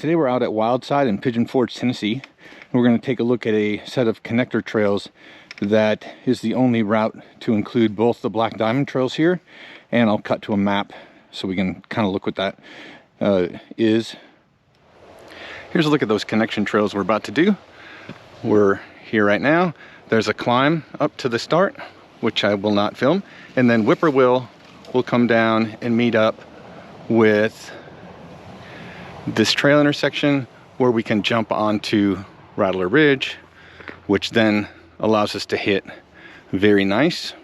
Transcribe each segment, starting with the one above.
Today we're out at Wildside in Pigeon Forge, Tennessee. We're going to take a look at a set of connector trails that is the only route to include both the Black Diamond trails here, and I'll cut to a map so we can kind of look what that is. Here's a look at those connection trails we're about to do. We're here right now. There's a climb up to the start, which I will not film, and then Whippoorwill will come down and meet up with this trail intersection where we can jump onto Rattler Ridge, which then allows us to hit Very Nice.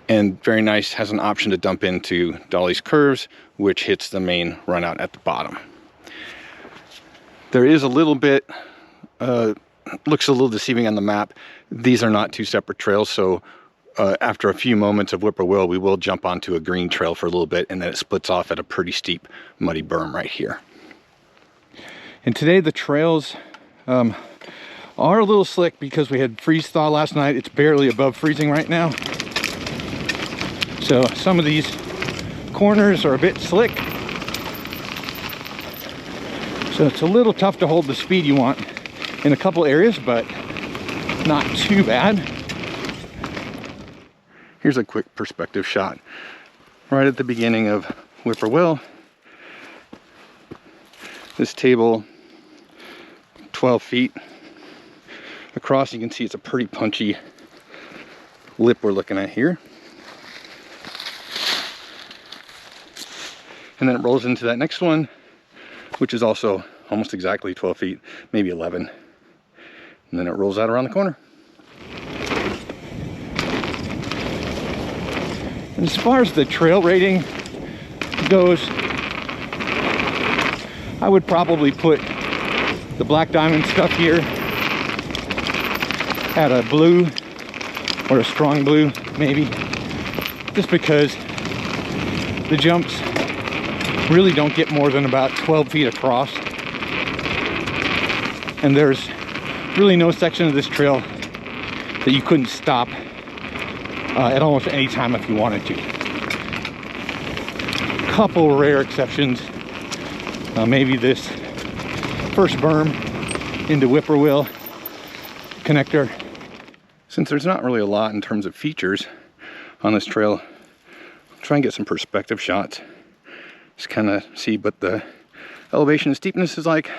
And Very Nice has an option to dump into Dolly's Curves, which hits the main run out at the bottom. There is a little bit, looks a little deceiving on the map. These are not two separate trails, so after a few moments of Whippoorwill, we will jump onto a green trail for a little bit, and then it splits off at a pretty steep, muddy berm right here. And today the trails are a little slick because we had freeze thaw last night. It's barely above freezing right now. So some of these corners are a bit slick. So it's a little tough to hold the speed you want in a couple areas, but not too bad. Here's a quick perspective shot right at the beginning of Whippoorwill. This table, 12 feet across. You can see it's a pretty punchy lip we're looking at here. And then it rolls into that next one, which is also almost exactly 12 feet, maybe 11. And then it rolls out around the corner. And as far as the trail rating goes, I would probably put the Black Diamond stuff here at a blue or a strong blue, maybe, just because the jumps really don't get more than about 12 feet across, and there's really no section of this trail that you couldn't stop at almost any time if you wanted to. Couple rare exceptions, maybe this first berm into Whippoorwill connector. Since there's not really a lot in terms of features on this trail, I'll try and get some perspective shots. Just kind of see what the elevation and steepness is like.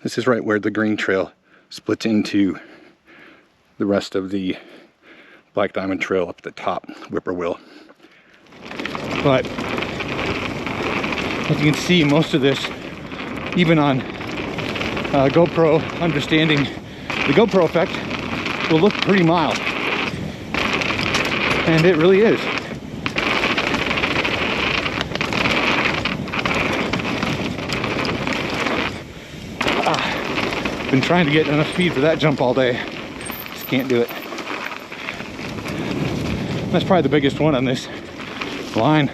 This is right where the green trail splits into the rest of the Black Diamond trail up at the top, Whippoorwill. But as you can see, most of this, even on GoPro, understanding the GoPro effect, will look pretty mild. And it really is. Been trying to get enough speed for that jump all day. Just can't do it. That's probably the biggest one on this line.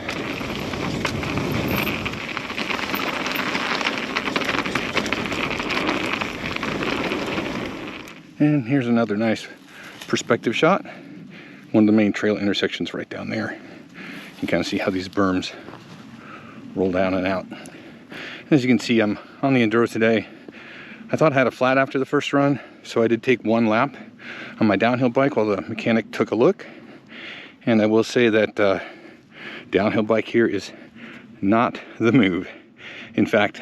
And here's another nice perspective shot. One of the main trail intersections right down there. You can kind of see how these berms roll down and out. As you can see, I'm on the Enduro today. I thought I had a flat after the first run, so I did take one lap on my downhill bike while the mechanic took a look. And I will say that downhill bike here is not the move. In fact,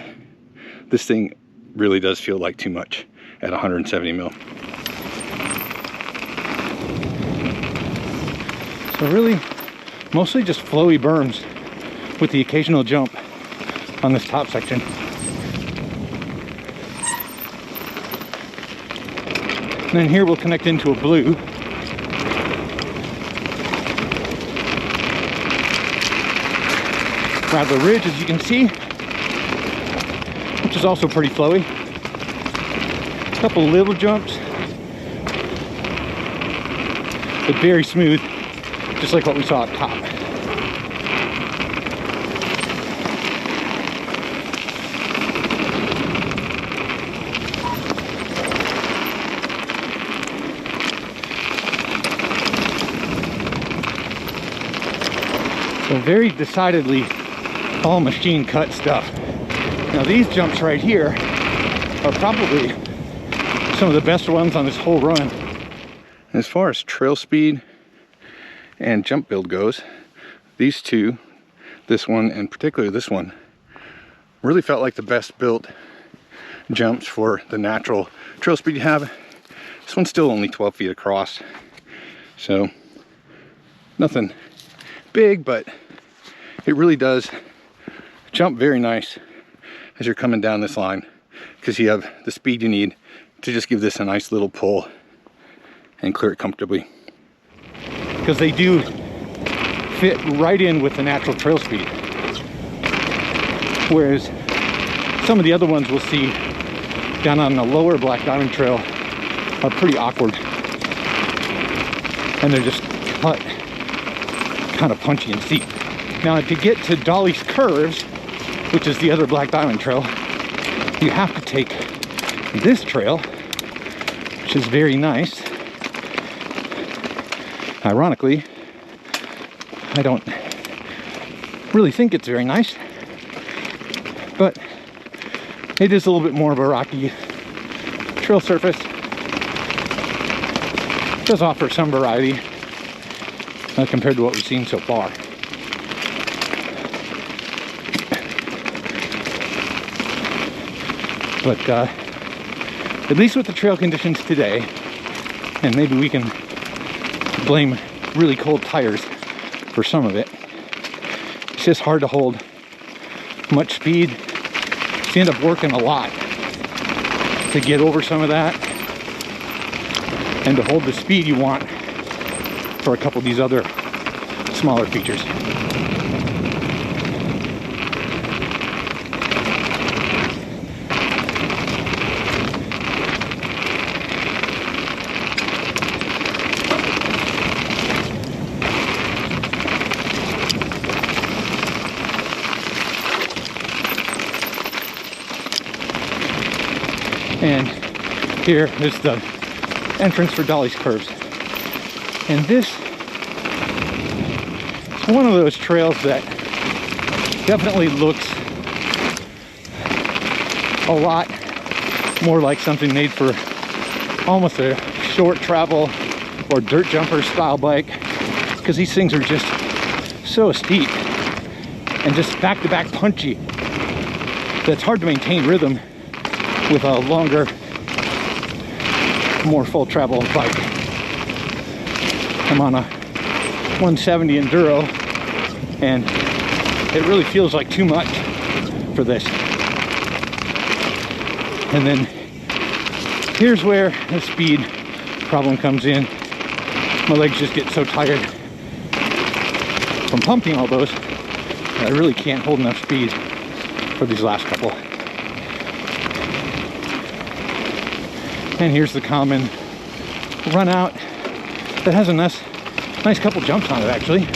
this thing really does feel like too much at 170 mil. So really, mostly just flowy berms with the occasional jump on this top section. And then here we'll connect into a blue. Rattler Ridge, as you can see, which is also pretty flowy. A couple little jumps, but very smooth, just like what we saw up top. So very decidedly all machine cut stuff. Now these jumps right here are probably some of the best ones on this whole run. As far as trail speed and jump build goes, these two, this one and particularly this one, really felt like the best built jumps for the natural trail speed you have. This one's still only 12 feet across, so nothing big, but it really does jump very nice as you're coming down this line, because you have the speed you need to just give this a nice little pull and clear it comfortably. Because they do fit right in with the natural trail speed. Whereas some of the other ones we'll see down on the lower Black Diamond Trail are pretty awkward. And they're just cut kind of punchy and steep. Now to get to Dolly's Curves, which is the other Black Diamond Trail, you have to take this trail, which is very nice. Ironically, I don't really think it's very nice, but it is a little bit more of a rocky trail surface. It does offer some variety compared to what we've seen so far. But at least with the trail conditions today, and maybe we can blame really cold tires for some of it, it's just hard to hold much speed. So you end up working a lot to get over some of that and to hold the speed you want for a couple of these other smaller features. And here is the entrance for Dolly's Curves. And this is one of those trails that definitely looks a lot more like something made for almost a short travel or dirt jumper style bike, because these things are just so steep and just back-to-back punchy that it's hard to maintain rhythm with a longer, more full travel bike. I'm on a 170 Enduro, and it really feels like too much for this. And then here's where the speed problem comes in. My legs just get so tired from pumping all those that I really can't hold enough speed for these last couple. And here's the common run out that has a nice couple jumps on it, actually.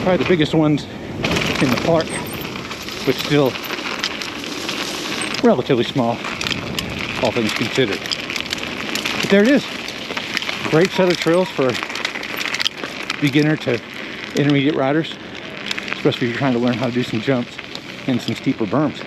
Probably the biggest ones in the park, but still relatively small, all things considered. But there it is. Great set of trails for beginner to intermediate riders, especially if you're trying to learn how to do some jumps and some steeper berms.